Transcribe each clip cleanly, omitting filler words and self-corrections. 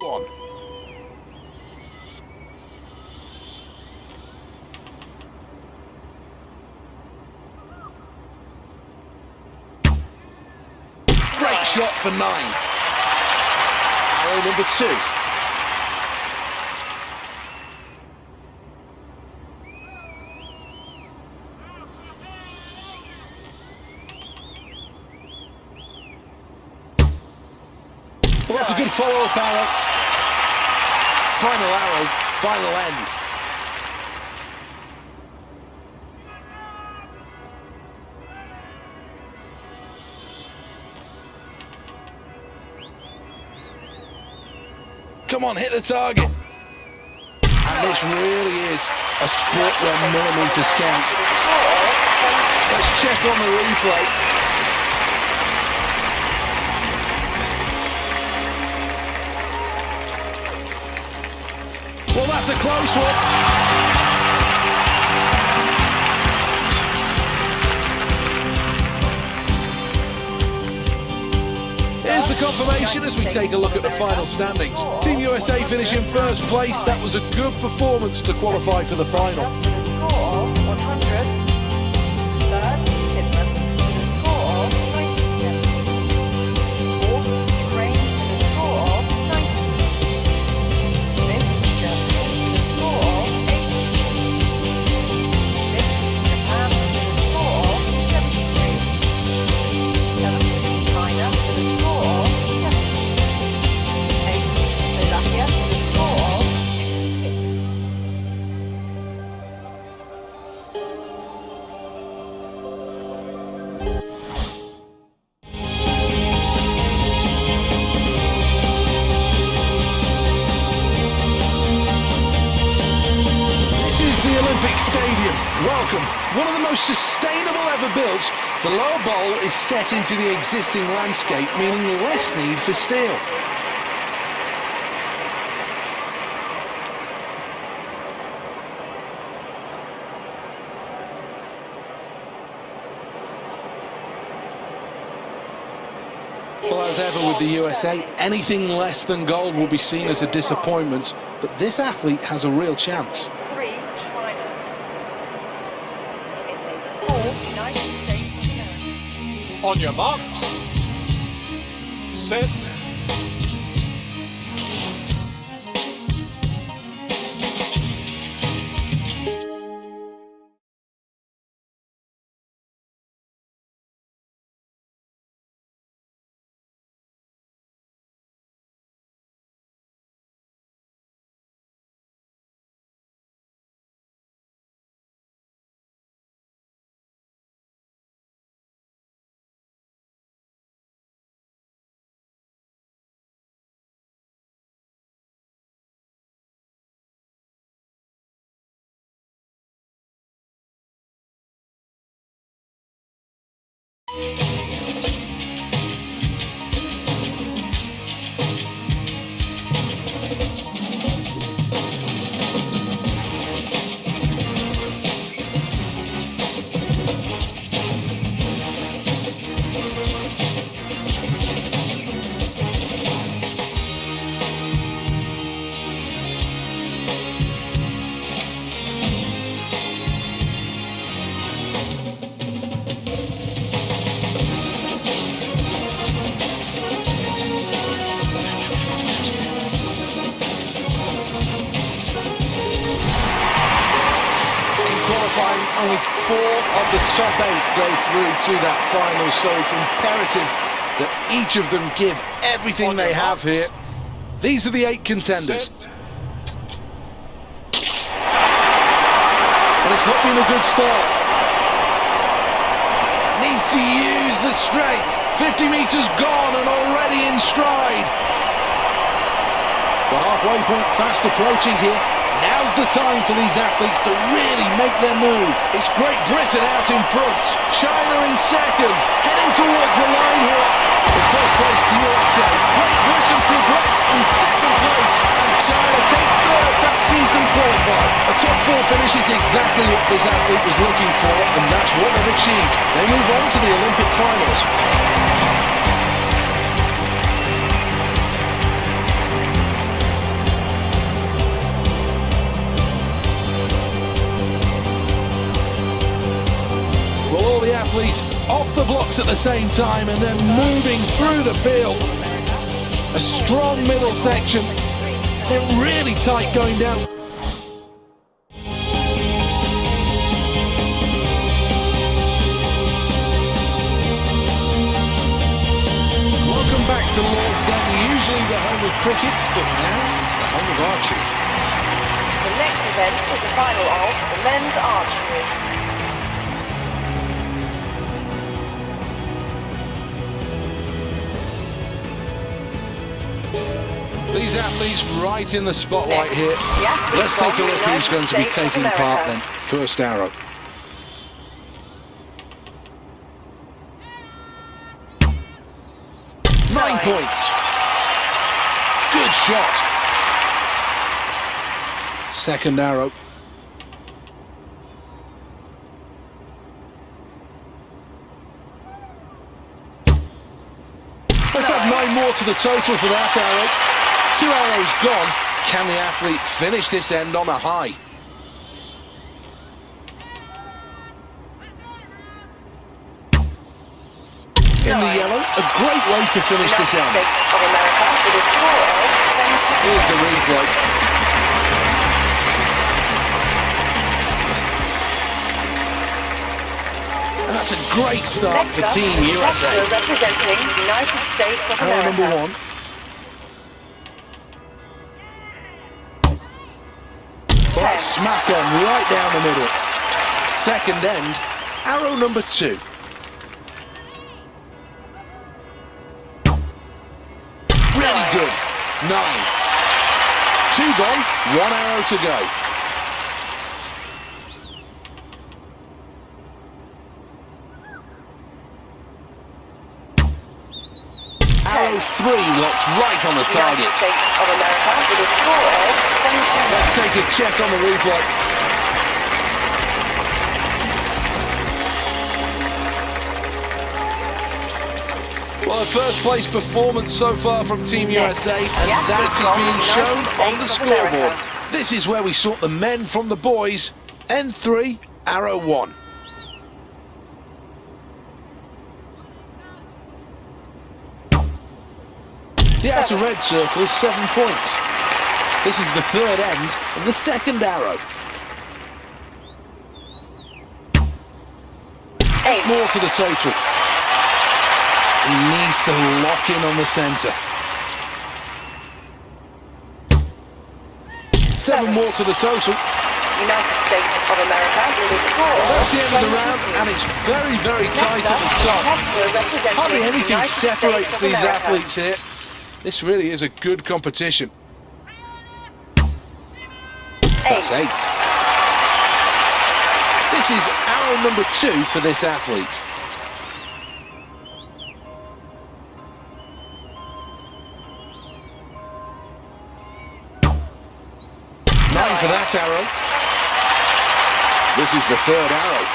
on. Great shot for 9. Arrow number 2. Well, that's a good follow-up arrow. Final arrow, final end. Come on, hit the target. And this really is a sport where millimetres count. Let's check on the replay. Well, that's a close one. Here's the confirmation as we take a look at the final standings. Team USA finish in first place. That was a good performance to qualify for the final. Score 100. Third, Finland with a score 97. Fourth, Ukraine with a score 90. Fifth, Germany with a score 80. Sixth, Japan with a score 73. Seventh, China with a score 70. Eighth, Slovakia with a score 66. This is the Olympic Stadium. Welcome. One of the most sustainable ever built. The lower bowl is set into the existing landscape, meaning less need for steel. Well, as ever with the USA, anything less than gold will be seen as a disappointment, but this athlete has a real chance. 3, China. In the 4, United States of America. On your marks. Set. Only 4 of the top 8 go through to that final, so it's imperative that each of them give everything they have here. These are the 8 contenders. And it's not been a good start. Needs to use the strength. 50 metres gone and already in stride. The halfway point fast approaching here. Now's the time for these athletes to really make their move. It's Great Britain out in front. China in second, heading towards the line here. In first place, the USA. Great Britain progress in second place. And China take third. That sees them qualify. A top 4 finish is exactly what this athlete was looking for, and that's what they've achieved. They move on to the Olympic finals. the athletes off the blocks at the same time and then moving through the field. A strong middle section. They're really tight going down. Welcome back to Lords then, usually the home of cricket, but now it's the home of archery. The next event is the final of the men's archery. These athletes right in the spotlight here. Yeah, Let's take a from look the who's going to be United States of taking part America. then. First arrow. Nine points. Good shot. Second arrow. Let's have 9 more to the total for that arrow. 2 arrows gone. Can the athlete finish this end on a high? In the yellow, a great way to finish this United end. States of America with a score of 20. Here's the replay. That's a great start Next for up, Team USA. We're representing the United States of Arrow America. number 1. Well, that's smack on right down the middle. Second end, arrow number 2. Really good. 9. 2 gone, 1 arrow to go. Arrow 3 locked right on the United target. States of America with a score of 22. Let's take a check on the replay. Well, a first place performance so far from Team USA, and that is being shown on the scoreboard. This is where we sort the men from the boys. N3, arrow 1. The outer red circle is 7 points. This is the third end and the second arrow. 8 more to the total. He needs to lock in on the centre. 7 more to the total. United States of America with a score of That's the end of the 22. round, and it's very, very tight at the top. Hardly anything separates these athletes here. This really is a good competition. That's 8. This is arrow number 2 for this athlete. 9 for that arrow. This is the third arrow.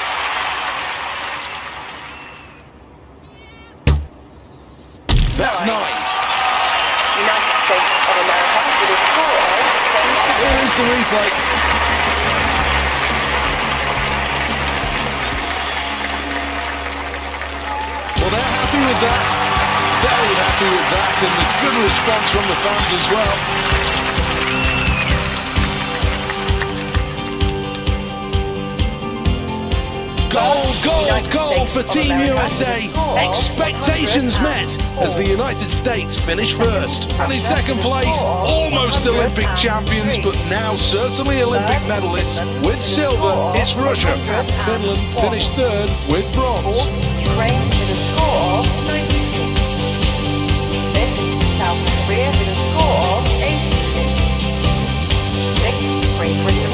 That's 9. United States of America with a score of 22. Here is the replay. Well, they're happy with that. Very happy with that, and the good response from the fans as well. Gold for Team USA. Expectations met as the United States finish first. And in second place, almost Olympic champions, but now certainly Olympic medalists. With silver, it's Russia. And Finland finished third with bronze. Ukraine with a score of 96. Fifth, South Korea with a score of 86. Sixth, Great Britain.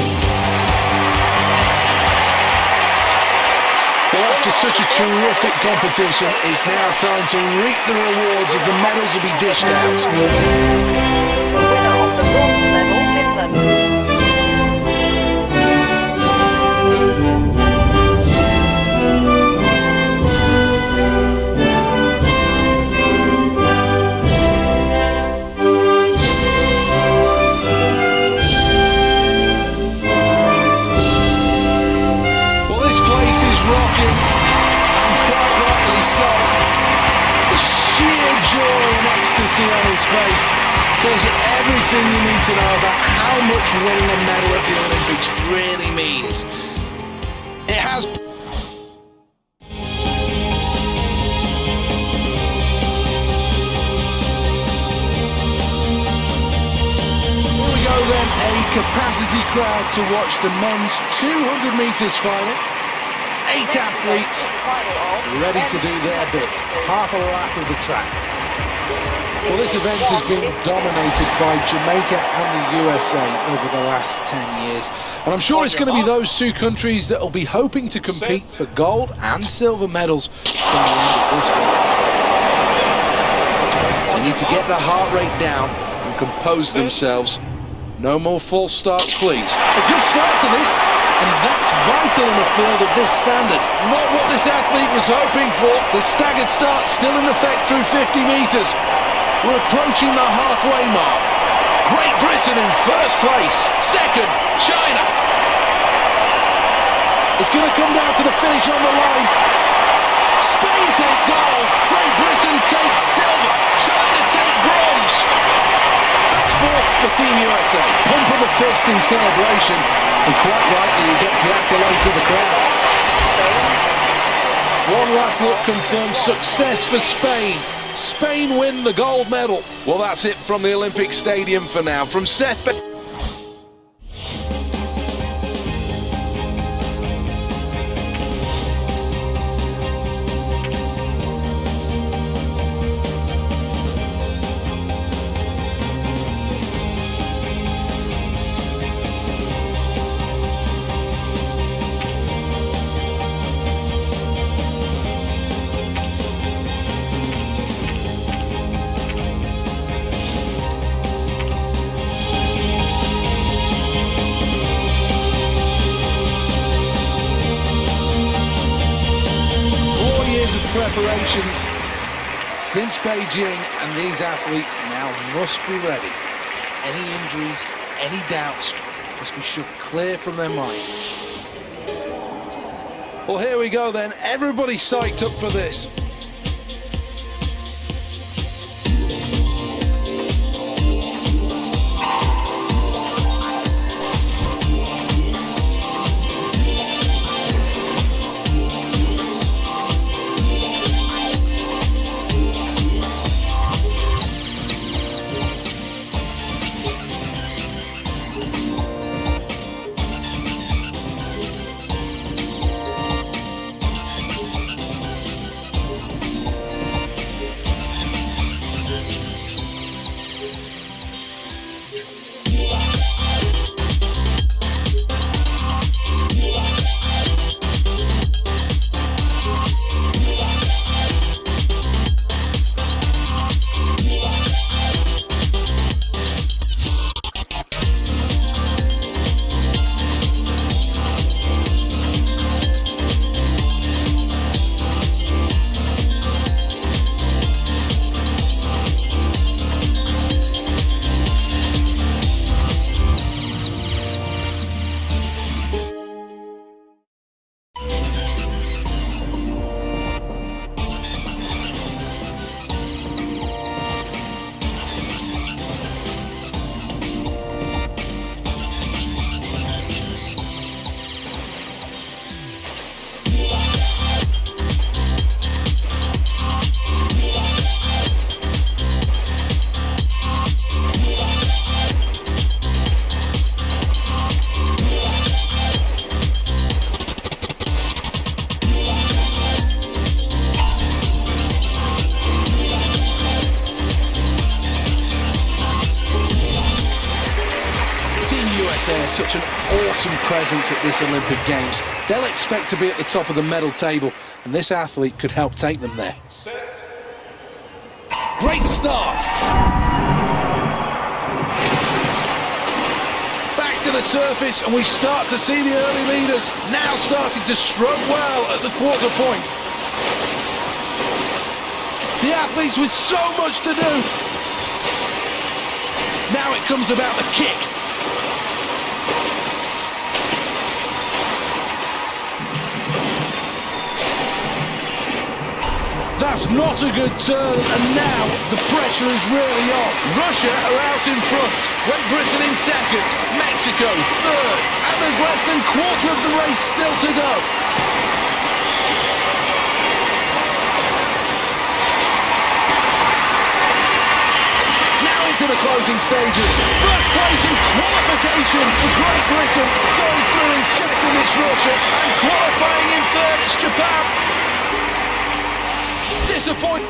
Well, after such a terrific competition, it's now time to reap the rewards as the medals will be dished out. The winner of the bronze medal, Finland. joy and ecstasy on his face. Tells you everything you need to know about how much winning a medal at the Olympics really means. It has... Here we go then, a capacity crowd to watch the men's 200 metres final. 8 athletes ready to do their bit, half a lap of the track. Well, this event has been dominated by Jamaica and the USA over the last 10 years. And I'm sure it's going to be those two countries that will be hoping to compete for gold and silver medals from the end of this one. They need to get their heart rate down and compose themselves. No more false starts, please. A good start to this, and that's vital in a field of this standard. Not what this athlete was hoping for. The staggered start still in effect through 50 metres. We're approaching the halfway mark. Great Britain in first place. Second, China. It's going to come down to the finish on the line. Spain take gold. Great Britain take silver. China take bronze. That's fourth for Team USA. Pump of the fist in celebration. And quite rightly, he gets the accolades of the crowd. One last look confirms success for Spain. Spain win the gold medal. Well, that's it from the Olympic Stadium for now. From Seth... 4 years of preparations since Beijing, and these athletes now must be ready. Any injuries, any doubts must be shoved clear from their mind. Well, here we go then. Everybody psyched up for this. USA are such an awesome presence at this Olympic Games. They'll expect to be at the top of the medal table, and this athlete could help take them there. Great start. Back to the surface, and we start to see the early leaders now starting to stroke well at the quarter point. The athletes with so much to do. Now it comes about the kick. That's That's not a good turn, and now the pressure is really on. Russia are out in front. Great Britain in second. Mexico third. And there's less than quarter of the race still to go. Now into the closing stages. First place in qualification for Great Britain. Going through in second is Russia, and qualifying in third it's Japan. Disappointing.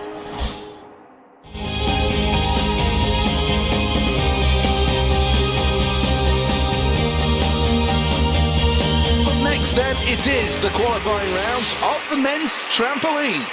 But next then, it is the qualifying rounds of the men's trampoline.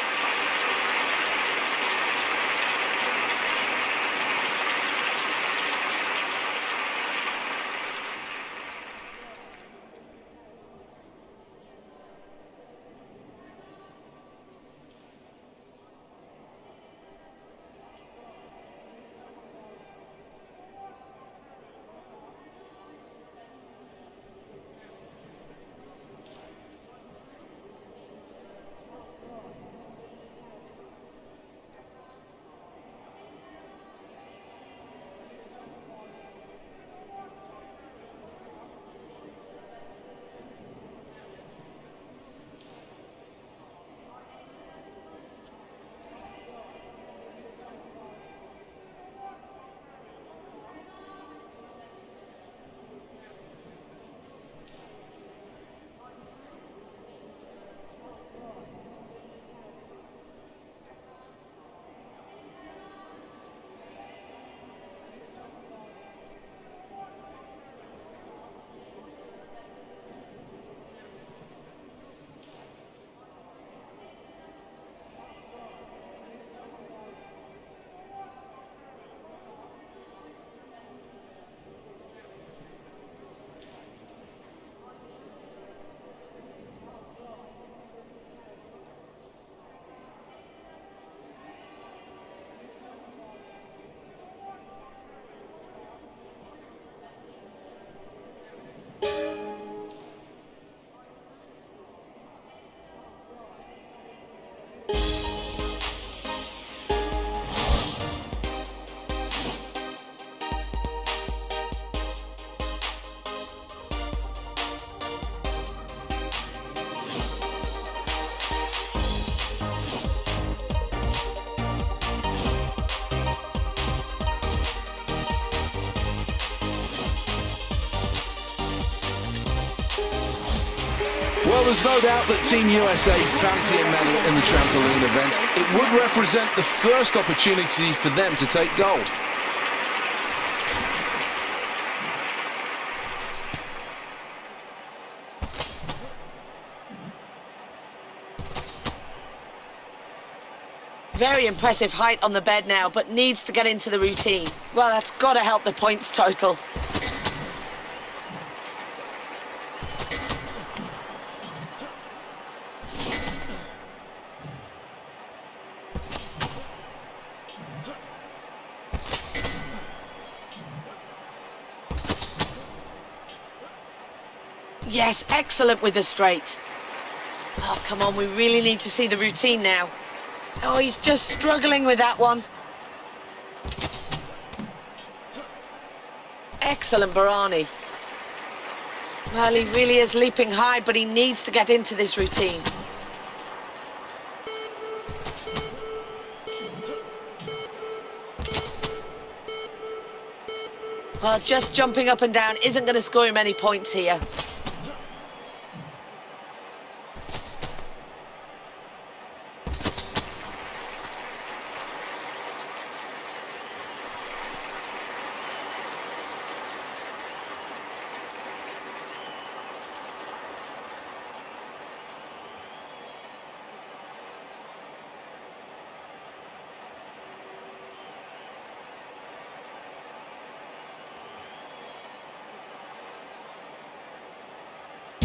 Well, there's no doubt that Team USA fancy a medal in the trampoline event. It would represent the first opportunity for them to take gold. Very impressive height on the bed now, but needs to get into the routine. Well, that's got to help the points total. Yes, excellent with the straight. Oh, come on, we really need to see the routine now. Oh, he's just struggling with that one. Excellent, Barani. Well, he really is leaping high, but he needs to get into this routine. Well, just jumping up and down isn't going to score him any points here.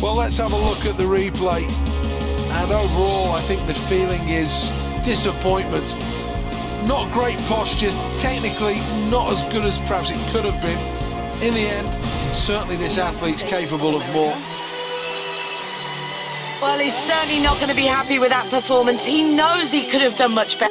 Well, let's have a look at the replay. And overall, I think the feeling is disappointment. Not great posture, technically not as good as perhaps it could have been. In the end, certainly this athlete's capable of more. Well, he's certainly not going to be happy with that performance. He knows he could have done much better.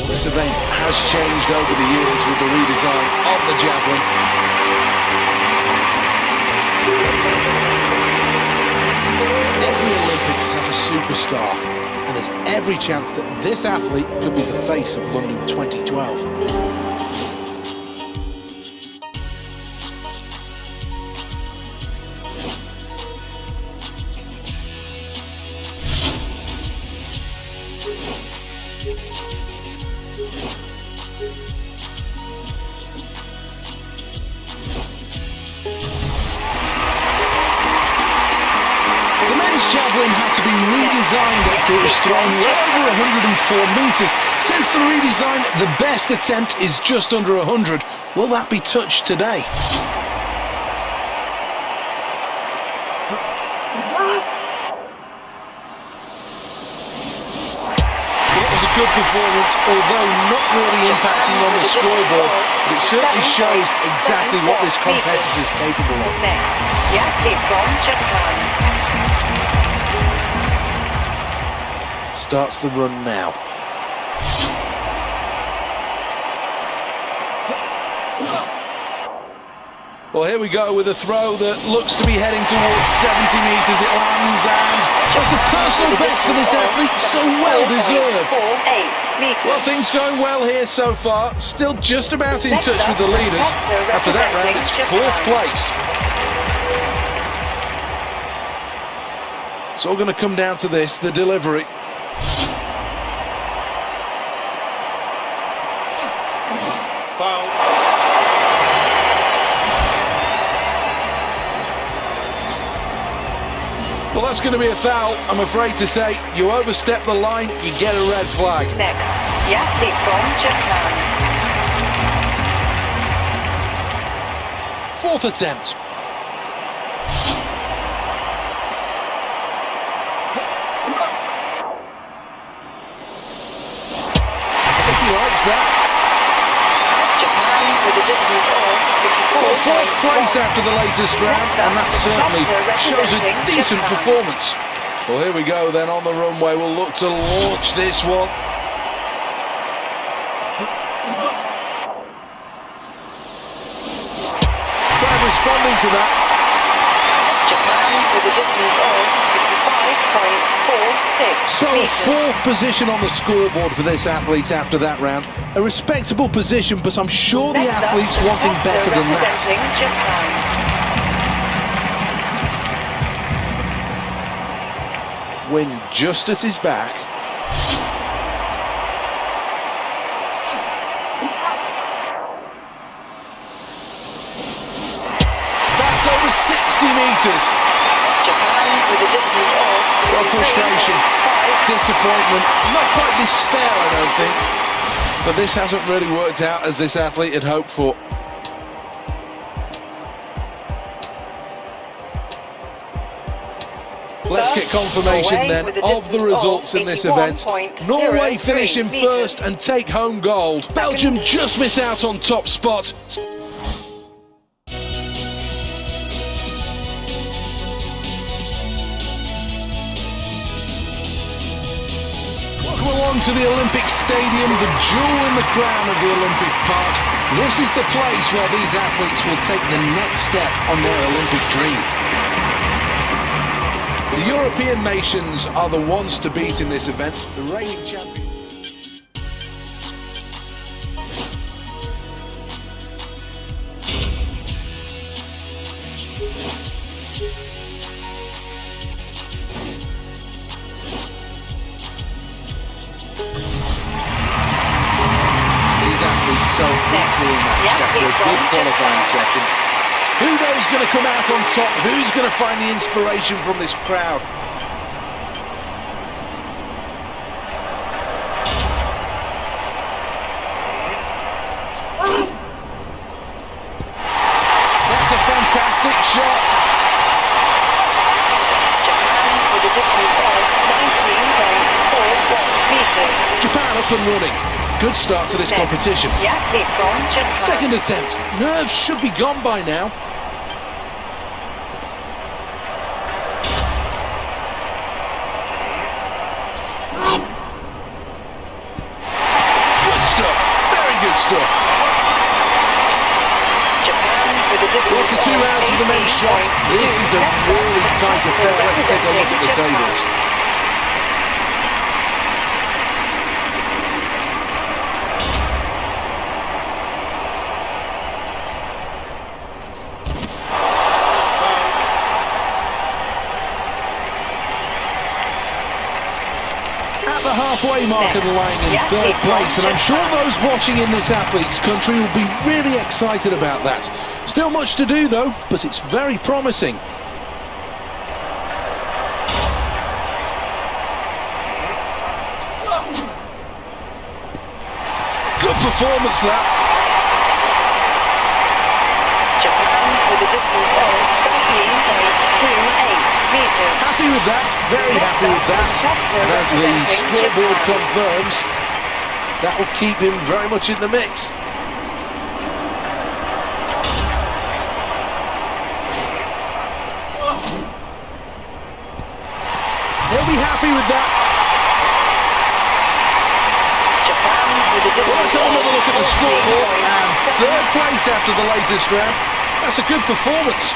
This event has changed over the years with the redesign of the javelin. Every Olympics has a superstar, and there's every chance that this athlete could be the face of London 2012. Javelin had to be redesigned after it was thrown over 104 metres. Since the redesign, the best attempt is just under 100. Will that be touched today? Well, it was a good performance, although not really impacting on the scoreboard, but it certainly shows exactly what this competitor is capable of. The athlete from Japan. Starts the run now. Well, here we go with a throw that looks to be heading towards 70 metres. It lands, and that's a personal best for this athlete, so well deserved. Well, things going well here so far. Still just about in touch with the leaders. After that round, it's 4th place. It's all going to come down to this, the delivery. Foul. Well, that's going to be a foul, I'm afraid to say. You overstep the line, you get a red flag. Next, the athlete from Japan. 4th attempt. He likes that. Japan with a distance of 54. Well, 4th place after the latest round, and that certainly shows a decent performance. Well, here we go then on the runway. We'll look to launch this one. Brad responding to that. Japan with a distance of 55.46 So, meters. 4th position on the scoreboard for this athlete after that round. A respectable position, but I'm sure the Next up, athlete's wanting better than that. representing Japan. When justice is back. supporters. Japan with a distance of Well, frustration, 3.5. disappointment, not quite despair, I don't think. But this hasn't really worked out as this athlete had hoped for. Let's get confirmation Norway then with a of the distance results of in this event. 81.03 Norway finishing meters. first and take home gold. Belgium just miss out on top spot. Welcome along to the Olympic Stadium, the jewel in the crown of the Olympic Park. This is the place where these athletes will take the next step on their Olympic dream. The European nations are the ones to beat in this event. The reigning champions. These athletes so equally matched after a good qualifying session. Who knows going to come out on top? Who's going to find the inspiration from this crowd? That's a fantastic shot. Japan with a distance of 19.41 meters. Japan up and running. Good start to this competition. The athlete from Japan. Second attempt. Nerves should be gone by now. Good stuff. Very good stuff. Japan with a distance After 2 rounds of the men's shot, this is a really tight affair. Let's take a look at the tables. At the halfway mark and lying in third place, and I'm sure those watching in this athlete's country will be really excited about that. Still much to do though, but it's very promising. Good performance that. Japan with a distance of 13.28 meters. Happy with that, very happy with that. And as the scoreboard confirms, that will keep him very much in the mix. He'll be happy with that. Japan with a Well, let's distance have another look at the scoreboard. And third 14.7 place after the latest round. That's a good performance.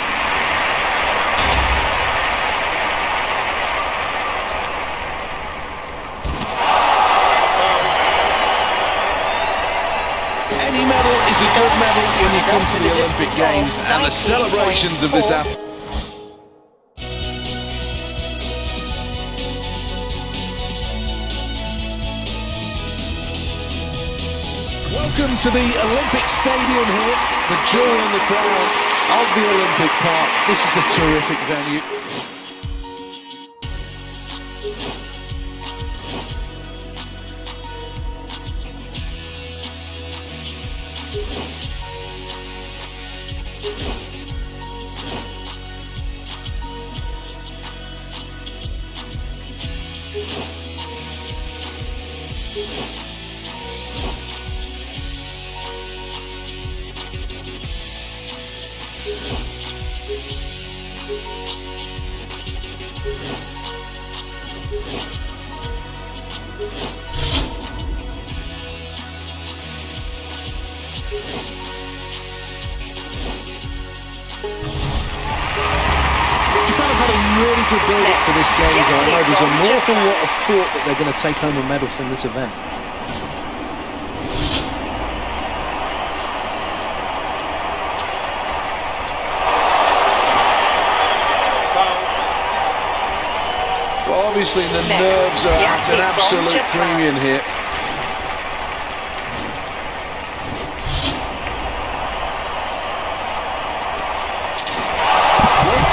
Any medal is a good medal when you come to the Olympic Games, and the celebrations of this athlete. Welcome to the Olympic Stadium here, the jewel in the crown of the Olympic Park. This is a terrific venue. Japan have had a really good build-up to this game, so I know there's an awful lot of thought that they're going to take home a medal from this event. Well, obviously the nerves are at an absolute premium here.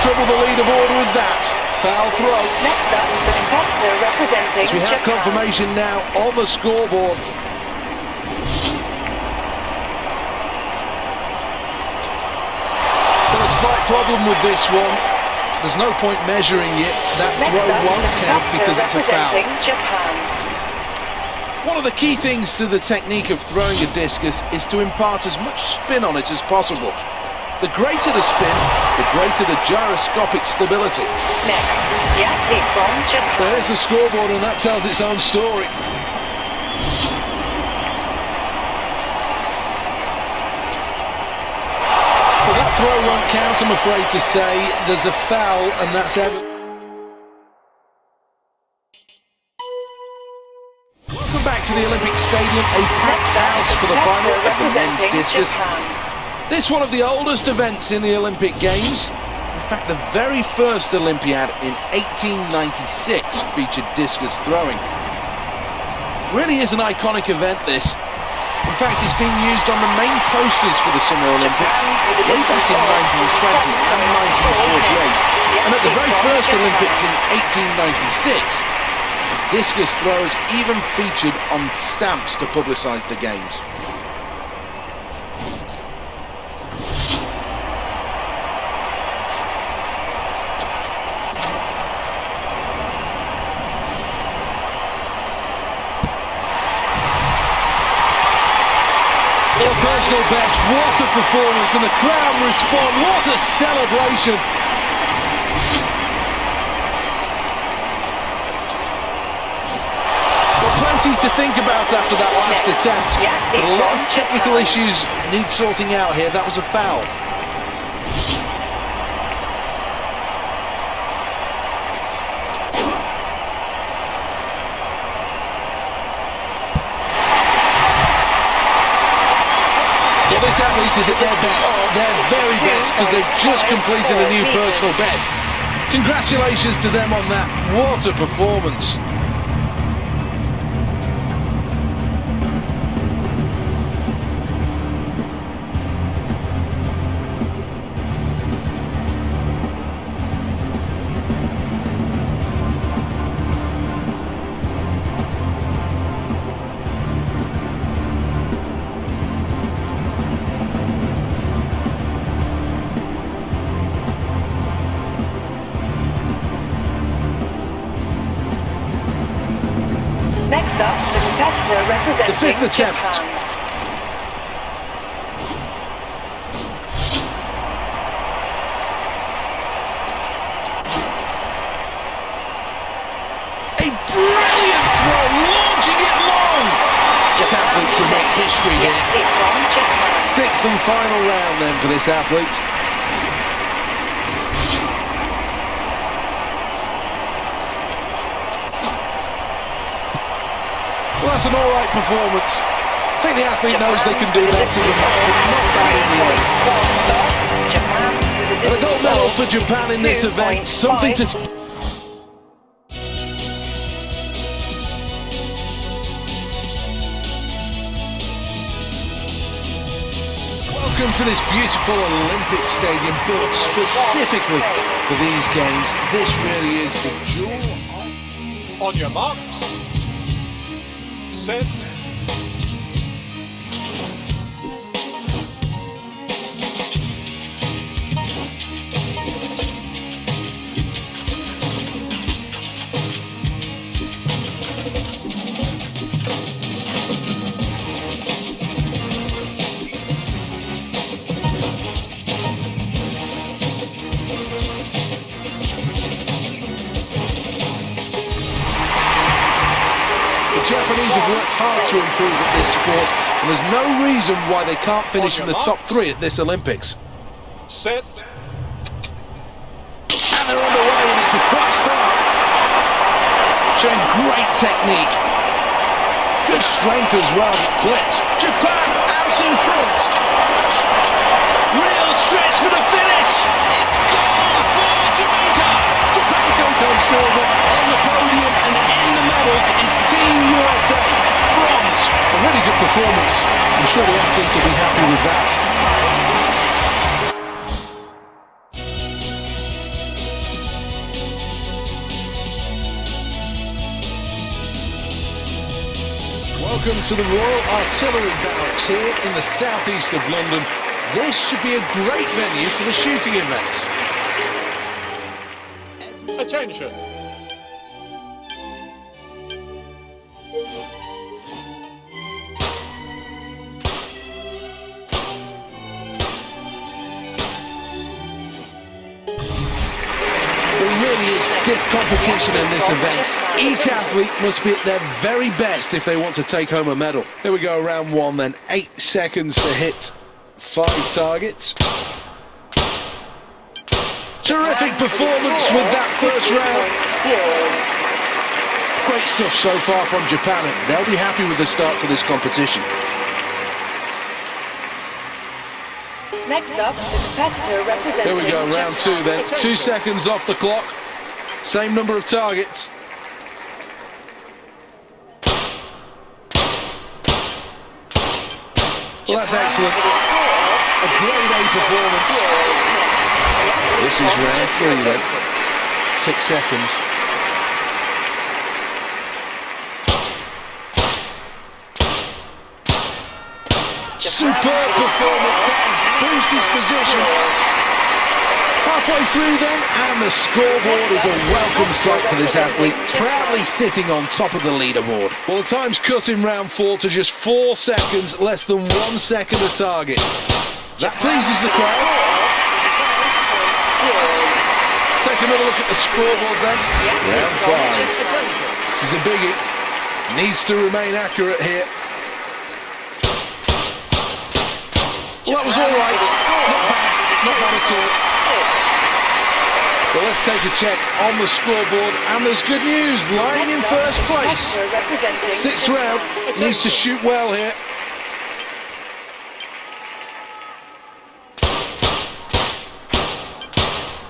trouble the leaderboard with that. Foul throw. Next up, the competitor representing As we have Japan. confirmation now on the scoreboard. Got a slight problem with this one. There's no point measuring it. That Next throw up, won't the count competitor because it's a foul. representing Japan. One of the key things to the technique of throwing a discus is to impart as much spin on it as possible. The greater the spin, the greater the gyroscopic stability. Next, the athlete from Japan. There's the scoreboard, and that tells its own story. Well, that throw won't count, I'm afraid to say. There's a foul, and that's ever. Welcome back to the Olympic Stadium, a packed house for the final of the men's discus. This one of the oldest events in the Olympic Games. In fact, the very first Olympiad in 1896 featured discus throwing. Really is an iconic event, this. In fact, it's been used on the main posters for the Summer Olympics way back in 1920 and 1948. And at the very first Olympics in 1896, discus throwers even featured on stamps to publicise the games. Well, personal best, what a performance, and the crowd respond, what a celebration. Well, plenty to think about after that last attempt, but a lot of technical issues need sorting out here. That was a foul. Well, this athlete is at their best, their very best, because they've just completed a new personal best. Congratulations to them on that. What a performance. Next up, the competitor representing The fifth attempt. Japan. A brilliant throw, launching it long. This athlete could make history The here. athlete from Japan. Sixth and final round then for this athlete. Well, that's an alright performance. I think the athlete knows they can do better than that, but not bad in the end. Japan with And a gold medal for Japan in this event, something to... Welcome to this beautiful Olympic stadium built specifically for these games. This really is the jewel. On your mark. Set. The Japanese have worked hard to improve at this sport, and there's no reason why they can't finish in the top three at this Olympics. Set. And they're underway, and it's a quick start. Showing great technique. Good strength as well, clipped. Japan out in front. Real stretch for the finish. It's gone for Jamaica. Japan take home silver on the podium, and in the medals, it's Team USA. Bronze. A really good performance. I'm sure the athletes will be happy with that. Welcome to the Royal Artillery Barracks here in the southeast of London. This should be a great venue for the shooting events. Attention! There really is stiff competition in this event. Each athlete must be at their very best if they want to take home a medal. Here we go, round one then. 8 seconds to hit 5 targets. Terrific performance with that first round. Great stuff so far from Japan, and they'll be happy with the start to this competition. Next up, the competitor representing... Here we go, round Japan. 2 then. 2 seconds off the clock. Same number of targets. Well, that's excellent. A grade A performance. This is round 3 then. 6 seconds. Superb performance there. Boost his position. Halfway through then, and the scoreboard is a welcome sight for this athlete, proudly sitting on top of the leaderboard. Well, the time's cut in round 4 to just 4 seconds, less than 1 second a target. That pleases the crowd. Let's take another look at the scoreboard then. Round 5. This is a biggie. Needs to remain accurate here. Well, that was all right. Not bad at all. Well, let's take a check on the scoreboard, and there's good news. Lying in first place. 6th round. Needs to shoot well here.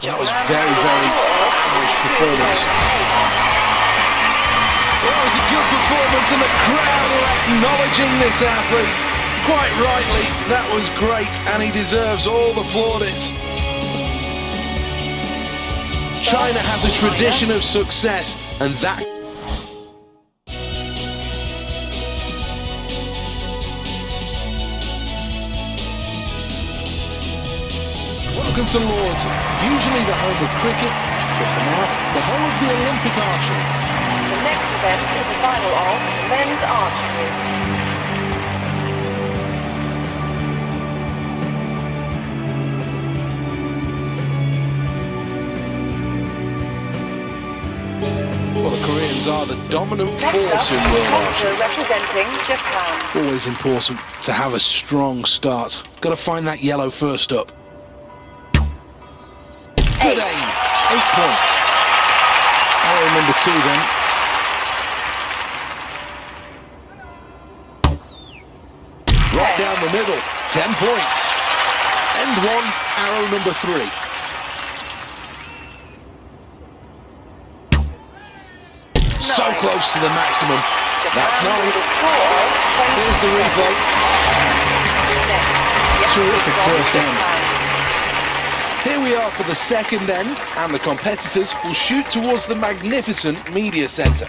That was very, very average performance. Well, that was a good performance, and the crowd are acknowledging this athlete. Quite rightly, that was great, and he deserves all the plaudits. China has a tradition of success, and that... Welcome to Lord's, usually the home of cricket, but for now, the home of the Olympic archery. The next event is the final of men's archery. Well, the Koreans are the dominant force in world archery. Representing Japan. Always important to have a strong start. Got to find that yellow first up. Good aim. 8 points. Arrow number 2 then. Right down the middle. 10 points. End 1. Arrow number 3. So close to the maximum. That's 9. Here's the replay. Terrific first end. Here we are for the second end, and the competitors will shoot towards the magnificent media centre.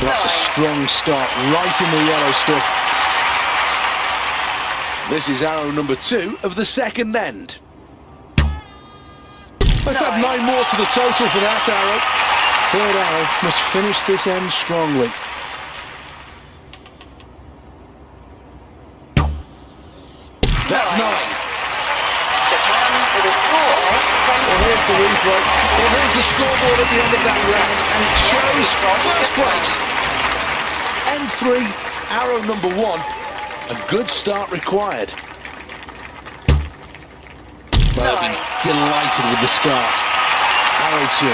That's a strong start, right in the yellow stuff. This is arrow number 2 of the second end. Let's have 9 more to the total for that arrow. Third arrow must finish this end strongly. That's 9. Japan with a score of 20. Well, here's the replay. Well, there's the scoreboard at the end of that round, and it shows first place. End 3, arrow number 1. A good start required. Well, I'll be delighted with the start. Arrow 2.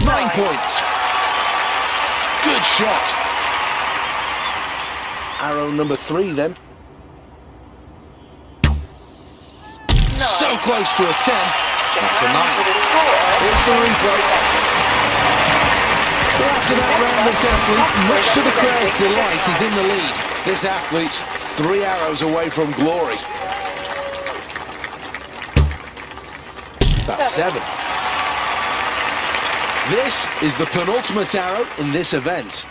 9 points. Good shot. Arrow number 3 then. So close to a 10. That's a 9. Here's the replay. Well, after that round, this athlete, much to the crowd's delight, is in the lead. This athlete's 3 arrows away from glory. That's 7. This is the penultimate arrow in this event.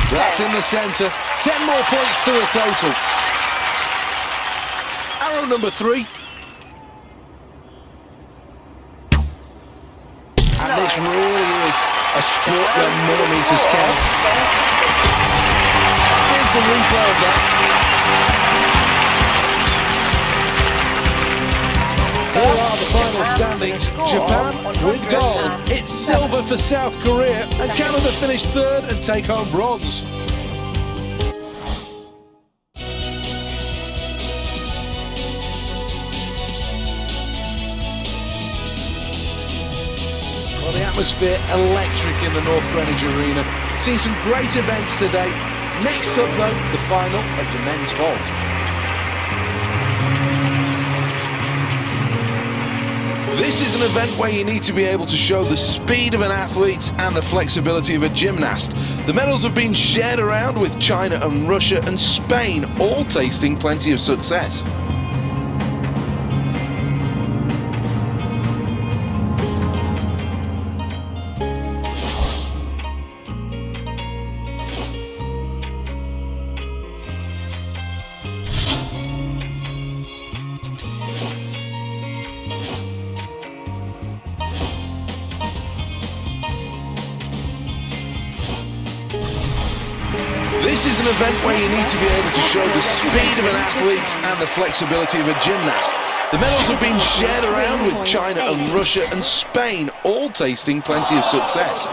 That's in the centre. 10 more points to the total. Arrow number 3. And this really is a sport where millimetres count. Here's the replay of that. Here are the final standings. Japan with gold. It's silver for South Korea, and Canada finished third and take home bronze. Well, the atmosphere electric in the North Greenwich Arena. Seen some great events today. Next up, though, the final of the men's vault. This is an event where you need to be able to show the speed of an athlete and the flexibility of a gymnast. The medals have been shared around, with China and Russia and Spain all tasting plenty of success. This is an event where you need to be able to show the speed of an athlete and the flexibility of a gymnast. The medals have been shared around, with China and Russia and Spain all tasting plenty of success.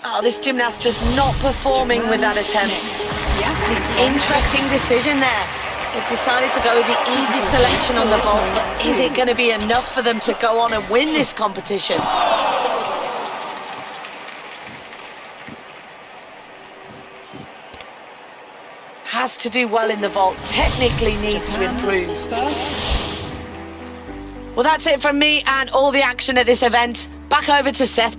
Oh, this gymnast just not performing with that attempt. Interesting decision there. They've decided to go with the easy selection on the vault, but is it going to be enough for them to go on and win this competition? Has to do well in the vault, technically needs to improve. Well, that's it from me and all the action at this event. Back over to Seth.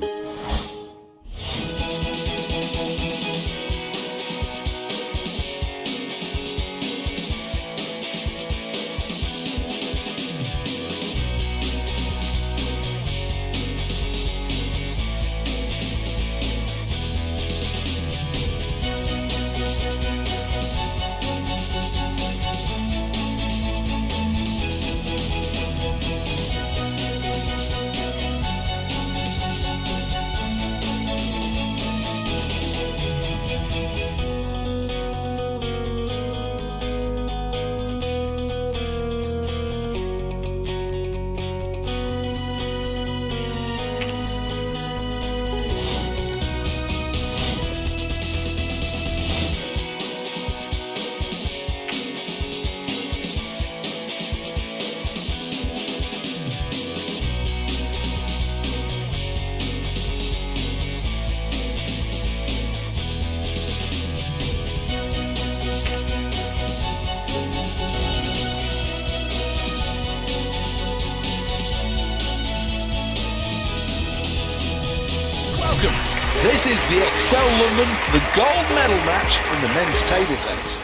This is the Excel London, the gold medal match in the men's table tennis.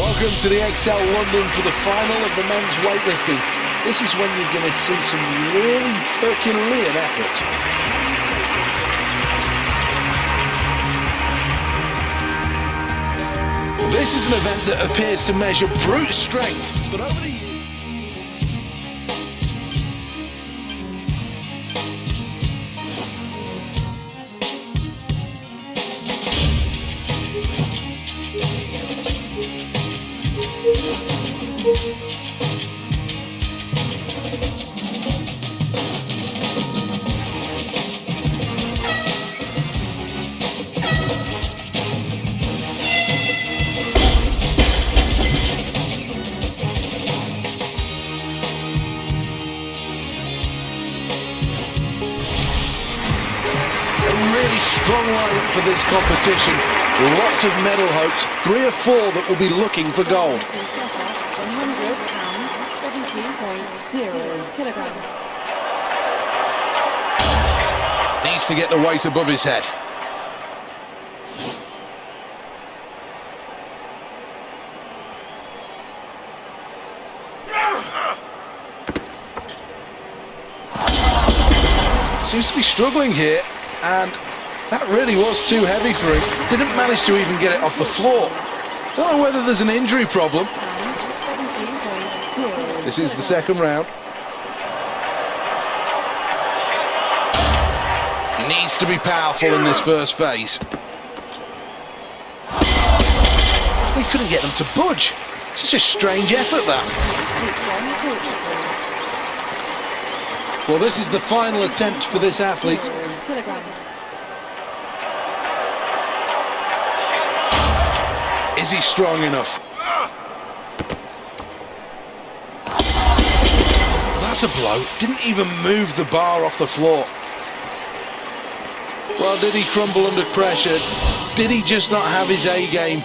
Welcome to the XL London for the final of the men's weightlifting. This is when you're going to see some really Herculean effort. This is an event that appears to measure brute strength, but over the years... Really strong lineup for this competition. Lots of medal hopes, 3 or 4 that will be looking for gold. 100 pounds, 17.0 kilograms. Needs to get the weight above his head. Seems to be struggling here, and that really was too heavy for him. Didn't manage to even get it off the floor. Don't know whether there's an injury problem. This is the second round. He needs to be powerful in this first phase. He couldn't get them to budge. Such a strange effort, that. Well, this is the final attempt for this athlete. Is he strong enough? That's a blow. Didn't even move the bar off the floor. Well, did he crumble under pressure? Did he just not have his A game?